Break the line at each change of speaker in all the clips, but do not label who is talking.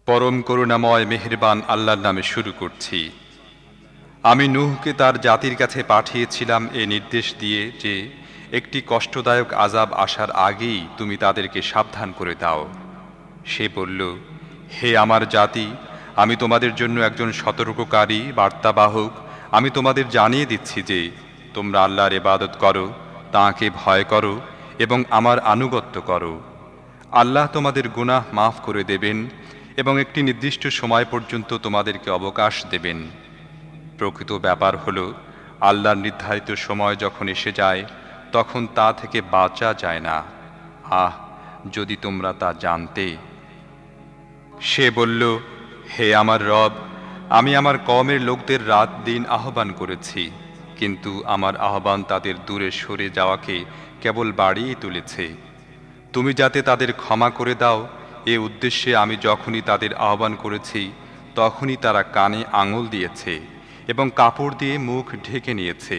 পরম করুণাময় মেহেরবান আল্লাহর নামে শুরু করছি। আমি নূহকে তার জাতির কাছে পাঠিয়েছিলাম এ নির্দেশ দিয়ে যে একটি কষ্টদায়ক আযাব আসার আগেই তুমি তাদেরকে সাবধান করে দাও। সে বলল, হে আমার জাতি, আমি তোমাদের জন্য একজন সতর্ককারী বার্তাবাহক। আমি তোমাদের জানিয়ে দিচ্ছি যে তোমরা আল্লাহর ইবাদত করো, তাঁকে ভয় করো এবং আমার আনুগত্য করো। আল্লাহ তোমাদের গুনাহ মাফ করে দেবেন এবং একটি নির্দিষ্ট সময় পর্যন্ত তোমাদেরকে অবকাশ দেবেন। প্রকৃত ব্যাপার হলো, আল্লাহর নির্ধারিত সময় যখন এসে যায় তখন তা থেকে বাঁচা যায় না। আহ, যদি তোমরা তা জানতে। সে বলল, হে আমার রব, আমি আমার কওমের লোকদের রাত দিন আহ্বান করেছি, কিন্তু আমার আহ্বান তাদের দূরে সরে যাওয়াকে কেবল বাড়িয়ে তুলেছে। তুমি যাতে তাদের ক্ষমা করে দাও, এ উদ্দেশ্যে আমি যখনই তাদের আহ্বান করেছি তখনই তারা কানে আঙুল দিয়েছে এবং কাপড় দিয়ে মুখ ঢেকে নিয়েছে।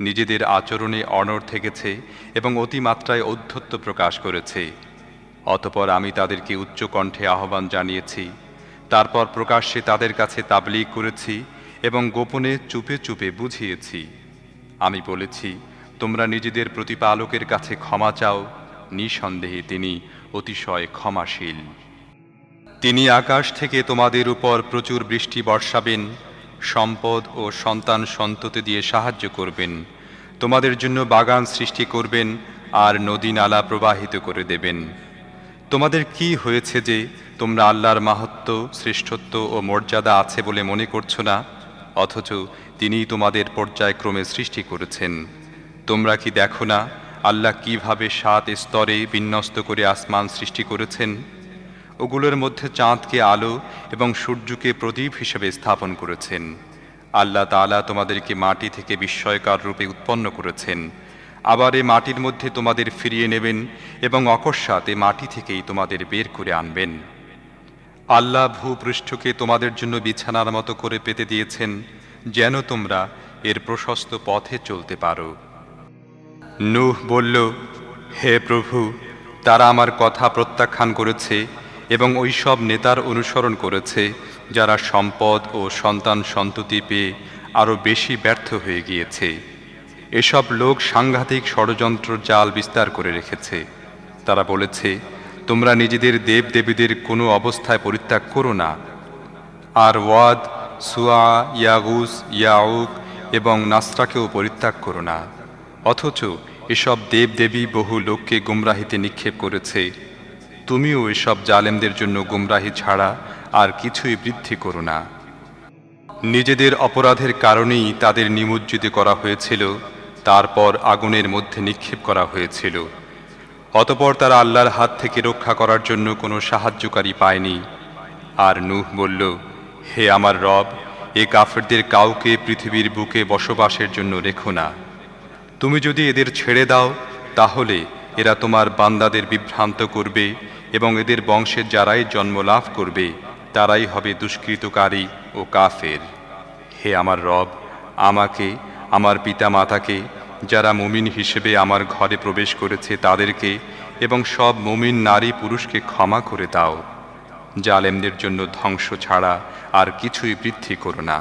নিজেদের আচরণে অনড় থেকেছে এবং অতিমাত্রায় ঔদ্ধত্য প্রকাশ করেছে। অতঃপর আমি তাদেরকে উচ্চ কণ্ঠে আহ্বান জানিয়েছি, তারপর প্রকাশ্যে তাদের কাছে তাবলীগ করেছি এবং গোপনে চুপে চুপে বুঝিয়েছি। আমি বলেছি, তোমরা নিজেদের প্রতিপালকের কাছে ক্ষমা চাও, নিঃসন্দেহে তিনি অতিশয় ক্ষমাশীল। তিনি আকাশ থেকে তোমাদের উপর প্রচুর বৃষ্টি বর্ষাবেন, সম্পদ ও সন্তান সন্ততি দিয়ে সাহায্য করবেন, তোমাদের জন্য বাগান সৃষ্টি করবেন আর নদী নালা প্রবাহিত করে দেবেন। তোমাদের কি হয়েছে যে তোমরা আল্লাহর মাহাত্ম্য, শ্রেষ্ঠত্ব ও মর্যাদা আছে বলে মনে করছো না, অথচ তিনিই তোমাদের পর্যায়ক্রমে সৃষ্টি করেছেন? তোমরা কি দেখো না আল্লাহ কিভাবে 7 স্তরে বিন্যস্ত করে আসমান সৃষ্টি করেছেন? ওগুলোর মধ্যে চাঁদকে আলো এবং সূর্যকে প্রদীপ হিসেবে স্থাপন করেছেন। আল্লাহ তাআলা তোমাদেরকে মাটি থেকে বিস্ময়কর রূপে উৎপন্ন করেছেন। আবার এ মাটির মধ্যে তোমাদের ফিরিয়ে নেবেন এবং অকস্মাৎ এ মাটি থেকেই তোমাদের বের করে আনবেন। আল্লাহ ভূপৃষ্ঠকে তোমাদের জন্য বিছানার মতো করে পেতে দিয়েছেন, যেন তোমরা এর প্রশস্ত পথে চলতে পারো। নূহ বলল, হে প্রভু, তারা আমার কথা প্রত্যাখ্যান করেছে এবং ওই সব নেতার অনুসরণ করেছে যারা সম্পদ ও সন্তান সন্ততি পেয়ে আরও বেশি ব্যর্থ হয়ে গিয়েছে। এসব লোক সাংঘাতিক ষড়যন্ত্র জাল বিস্তার করে রেখেছে। তারা বলেছে, তোমরা নিজেদের দেব দেবীদের কোনো অবস্থায় পরিত্যাগ করো না। আর ওয়াদ, সুয়া, ইয়াগুস, ইয়াউক এবং নাসরাকেও পরিত্যাগ করো না। অথচ এসব দেবদেবী বহু লোককে গুমরাহিতে নিক্ষেপ করেছে। তুমিও এসব জালেমদের জন্য গুমরাহি ছাড়া আর কিছুই বৃদ্ধি করো না। নিজেদের অপরাধের কারণেই তাদের নিমজ্জিত করা হয়েছিল, তারপর আগুনের মধ্যে নিক্ষেপ করা হয়েছিল। অতঃপর তারা আল্লাহর হাত থেকে রক্ষা করার জন্য কোনো সাহায্যকারী পায়নি। আর নূহ বলল, হে আমার রব, এ কাফেরদের কাউকে পৃথিবীর বুকে বসবাসের জন্য রেখো না। তুমি যদি এদের ছেড়ে দাও, তাহলে এরা তোমার বান্দাদের বিভ্রান্ত করবে এবং এদের বংশের যারাই জন্ম লাভ করবে তারাই হবে দুষ্কৃতকারী ও কাফের। হে আমার রব, আমাকে, আমার পিতা মাতাকে, যারা মুমিন হিসেবে আমার ঘরে প্রবেশ করেছে তাদেরকে এবং সব মুমিন নারী পুরুষকে ক্ষমা করে দাও। জালেমদের জন্য ধ্বংস ছাড়া আর কিছুই বৃদ্ধি করো না।